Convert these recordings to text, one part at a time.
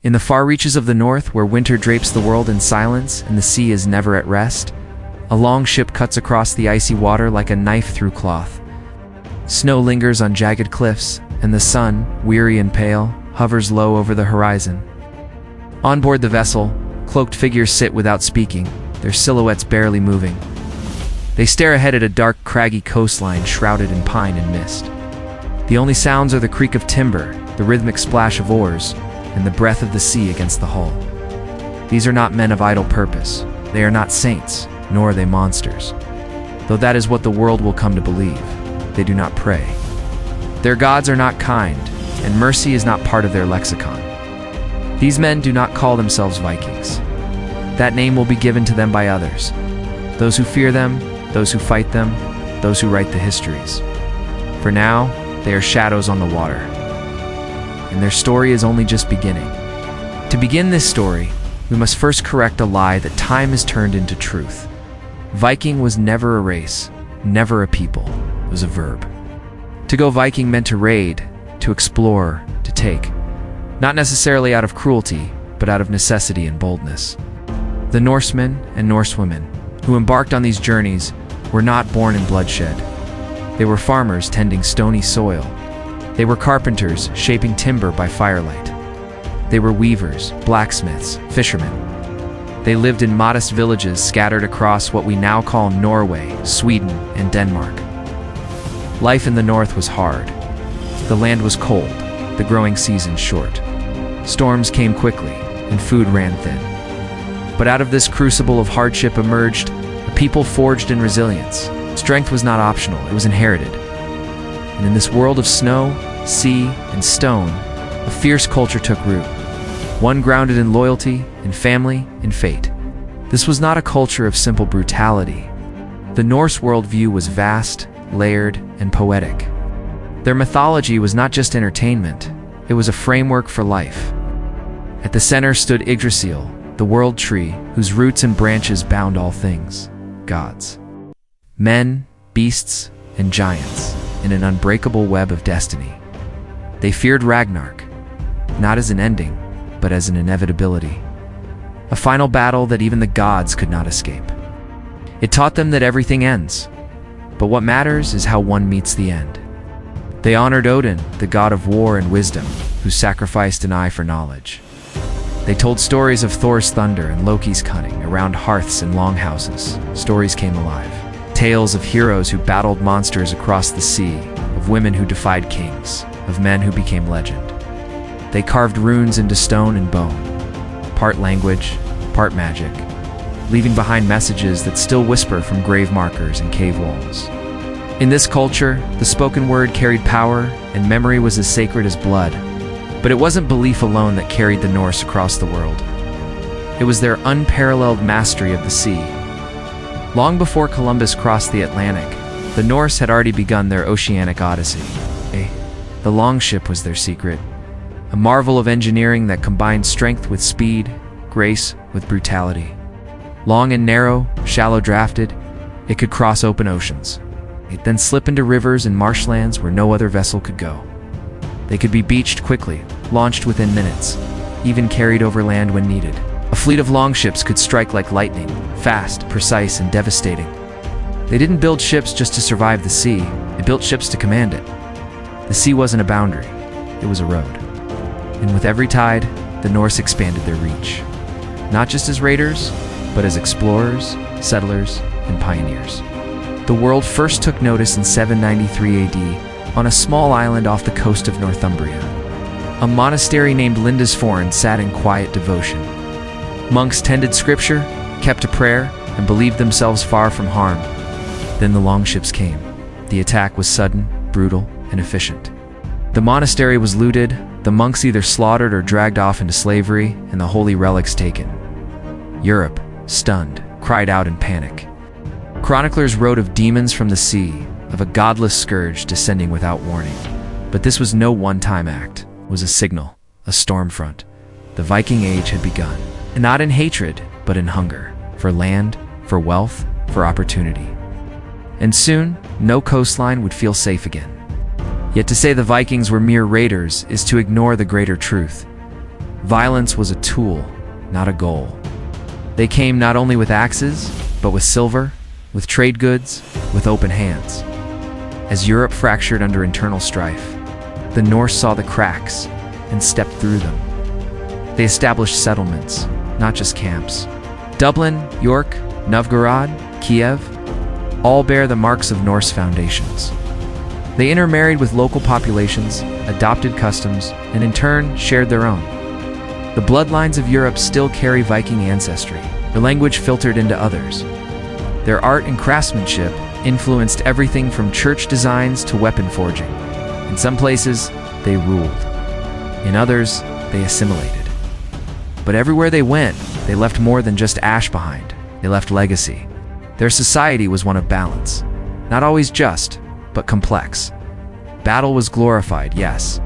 In the far reaches of the north, where winter drapes the world in silence and the sea is never at rest, a long ship cuts across the icy water like a knife through cloth. Snow lingers on jagged cliffs, and the sun, weary and pale, hovers low over the horizon. On board the vessel, cloaked figures sit without speaking, their silhouettes barely moving. They stare ahead at a dark, craggy coastline shrouded in pine and mist. The only sounds are the creak of timber, the rhythmic splash of oars, and the breath of the sea against the hull. These are not men of idle purpose. They are not saints, nor are they monsters. Though that is what the world will come to believe. They do not pray. Their gods are not kind, and mercy is not part of their lexicon. These men do not call themselves Vikings. That name will be given to them by others. Those who fear them, those who fight them, those who write the histories. For now, they are shadows on the water. And their story is only just beginning. To begin this story, we must first correct a lie that time has turned into truth. Viking was never a race, never a people. It was a verb. To go Viking meant to raid, to explore, to take. Not necessarily out of cruelty, but out of necessity and boldness. The Norsemen and Norsewomen who embarked on these journeys were not born in bloodshed. They were farmers tending stony soil. They were carpenters shaping timber by firelight. They were weavers, blacksmiths, fishermen. They lived in modest villages scattered across what we now call Norway, Sweden, and Denmark. Life in the north was hard. The land was cold, the growing season short. Storms came quickly, and food ran thin. But out of this crucible of hardship emerged a people forged in resilience. Strength was not optional, it was inherited. And in this world of snow, sea, and stone, a fierce culture took root. One grounded in loyalty, in family, in fate. This was not a culture of simple brutality. The Norse worldview was vast, layered, and poetic. Their mythology was not just entertainment, it was a framework for life. At the center stood Yggdrasil, the world tree whose roots and branches bound all things, gods. Men, beasts, and giants, in an unbreakable web of destiny. They feared Ragnarok, not as an ending, but as an inevitability. A final battle that even the gods could not escape. It taught them that everything ends, but what matters is how one meets the end. They honored Odin, the god of war and wisdom, who sacrificed an eye for knowledge. They told stories of Thor's thunder and Loki's cunning around hearths and longhouses. Stories came alive. Tales of heroes who battled monsters across the sea, of women who defied kings, of men who became legend. They carved runes into stone and bone, part language, part magic, leaving behind messages that still whisper from grave markers and cave walls. In this culture, the spoken word carried power, and memory was as sacred as blood. But it wasn't belief alone that carried the Norse across the world. It was their unparalleled mastery of the sea. Long before Columbus crossed the Atlantic, the Norse had already begun their oceanic odyssey. The Longship was their secret, a marvel of engineering that combined strength with speed, grace with brutality. Long and narrow, shallow drafted, it could cross open oceans. It then slip into rivers and marshlands where no other vessel could go. They could be beached quickly, launched within minutes, even carried over land when needed. A fleet of longships could strike like lightning, fast, precise, and devastating. They didn't build ships just to survive the sea, they built ships to command it. The sea wasn't a boundary, it was a road. And with every tide, the Norse expanded their reach. Not just as raiders, but as explorers, settlers, and pioneers. The world first took notice in 793 AD on a small island off the coast of Northumbria. A monastery named Lindisfarne sat in quiet devotion. Monks tended scripture, kept to prayer, and believed themselves far from harm. Then the longships came. The attack was sudden, brutal, and efficient. The monastery was looted, the monks either slaughtered or dragged off into slavery, and the holy relics taken. Europe, stunned, cried out in panic. Chroniclers wrote of demons from the sea, of a godless scourge descending without warning. But this was no one-time act. It was a signal, a storm front. The Viking Age had begun. And not in hatred, but in hunger. For land, for wealth, for opportunity. And soon, no coastline would feel safe again. Yet to say the Vikings were mere raiders is to ignore the greater truth. Violence was a tool, not a goal. They came not only with axes, but with silver, with trade goods, with open hands. As Europe fractured under internal strife, the Norse saw the cracks and stepped through them. They established settlements, not just camps. Dublin, York, Novgorod, Kiev, all bear the marks of Norse foundations. They intermarried with local populations, adopted customs, and in turn shared their own. The bloodlines of Europe still carry Viking ancestry, their language filtered into others. Their art and craftsmanship influenced everything from church designs to weapon forging. In some places, they ruled. In others, they assimilated. But everywhere they went, they left more than just ash behind. They left legacy. Their society was one of balance. Not always just, but complex. Battle was glorified, yes,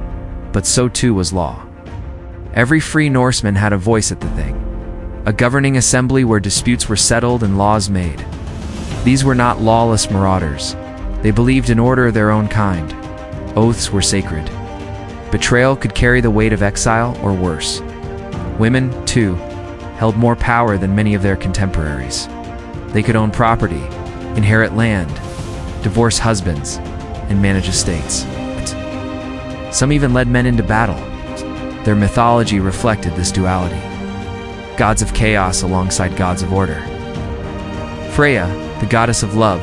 but so too was law. Every free Norseman had a voice at the thing, a governing assembly where disputes were settled and laws made. These were not lawless marauders. They believed in order of their own kind. Oaths were sacred. Betrayal could carry the weight of exile or worse. Women, too, held more power than many of their contemporaries. They could own property, inherit land, divorce husbands, and manage estates. Some even led men into battle. Their mythology reflected this duality. Gods of chaos alongside gods of order. Freya, the goddess of love,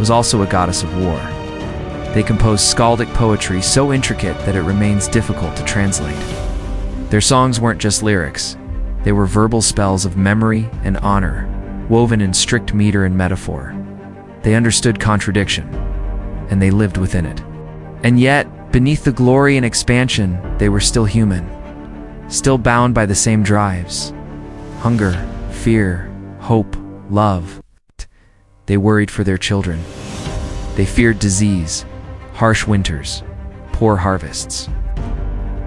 was also a goddess of war. They composed skaldic poetry so intricate that it remains difficult to translate. Their songs weren't just lyrics. They were verbal spells of memory and honor, woven in strict meter and metaphor. They understood contradiction, and they lived within it. And yet, beneath the glory and expansion, they were still human, still bound by the same drives. Hunger, fear, hope, love. They worried for their children. They feared disease, harsh winters, poor harvests.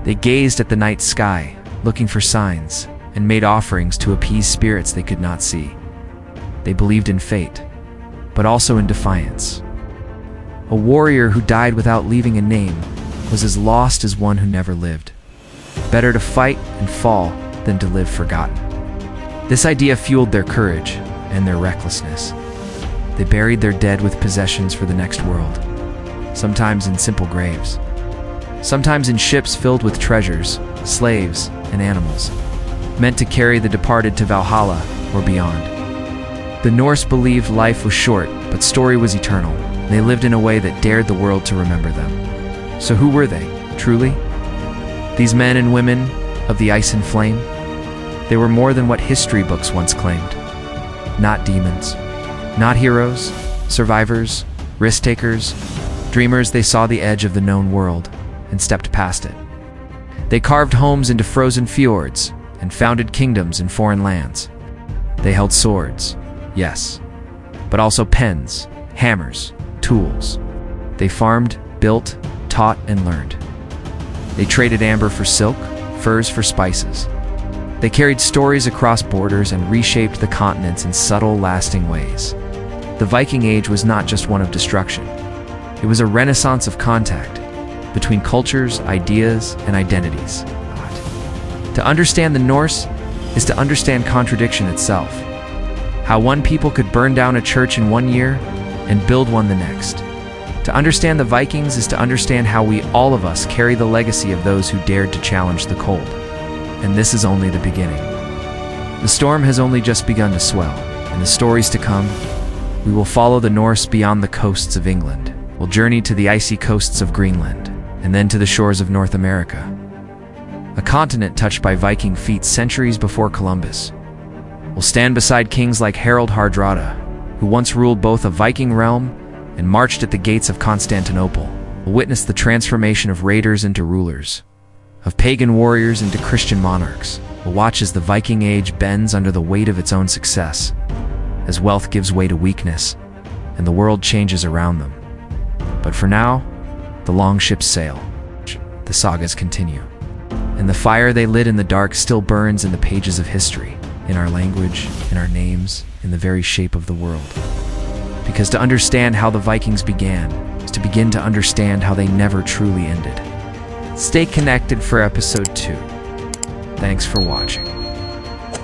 They gazed at the night sky, looking for signs, and made offerings to appease spirits they could not see. They believed in fate, but also in defiance. A warrior who died without leaving a name was as lost as one who never lived. Better to fight and fall than to live forgotten. This idea fueled their courage and their recklessness. They buried their dead with possessions for the next world, sometimes in simple graves, sometimes in ships filled with treasures, slaves, and animals, meant to carry the departed to Valhalla or beyond. The Norse believed life was short, but story was eternal. They lived in a way that dared the world to remember them. So who were they, truly? These men and women of the ice and flame? They were more than what history books once claimed. Not demons. Not heroes, survivors, risk-takers, dreamers. They saw the edge of the known world and stepped past it. They carved homes into frozen fjords and founded kingdoms in foreign lands. They held swords, yes, but also pens, hammers, tools. They farmed, built, taught, and learned. They traded amber for silk, furs for spices. They carried stories across borders and reshaped the continents in subtle, lasting ways. The Viking Age was not just one of destruction. It was a renaissance of contact between cultures, ideas, and identities. To understand the Norse is to understand contradiction itself. How one people could burn down a church in one year and build one the next. To understand the Vikings is to understand how we, all of us, carry the legacy of those who dared to challenge the cold. And this is only the beginning. The storm has only just begun to swell, and the stories to come. We will follow the Norse beyond the coasts of England. We'll journey to the icy coasts of Greenland, and then to the shores of North America. A continent touched by Viking feats centuries before Columbus. We'll stand beside kings like Harald Harddrada, who once ruled both a Viking realm and marched at the gates of Constantinople. We'll witness the transformation of raiders into rulers, of pagan warriors into Christian monarchs. We'll watch as the Viking Age bends under the weight of its own success, as wealth gives way to weakness, and the world changes around them. But for now, the Longships sail. The sagas continue. And the fire they lit in the dark still burns in the pages of history, in our language, in our names, in the very shape of the world. Because to understand how the Vikings began is to begin to understand how they never truly ended. Stay connected for episode 2. Thanks for watching.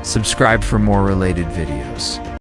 Subscribe for more related videos.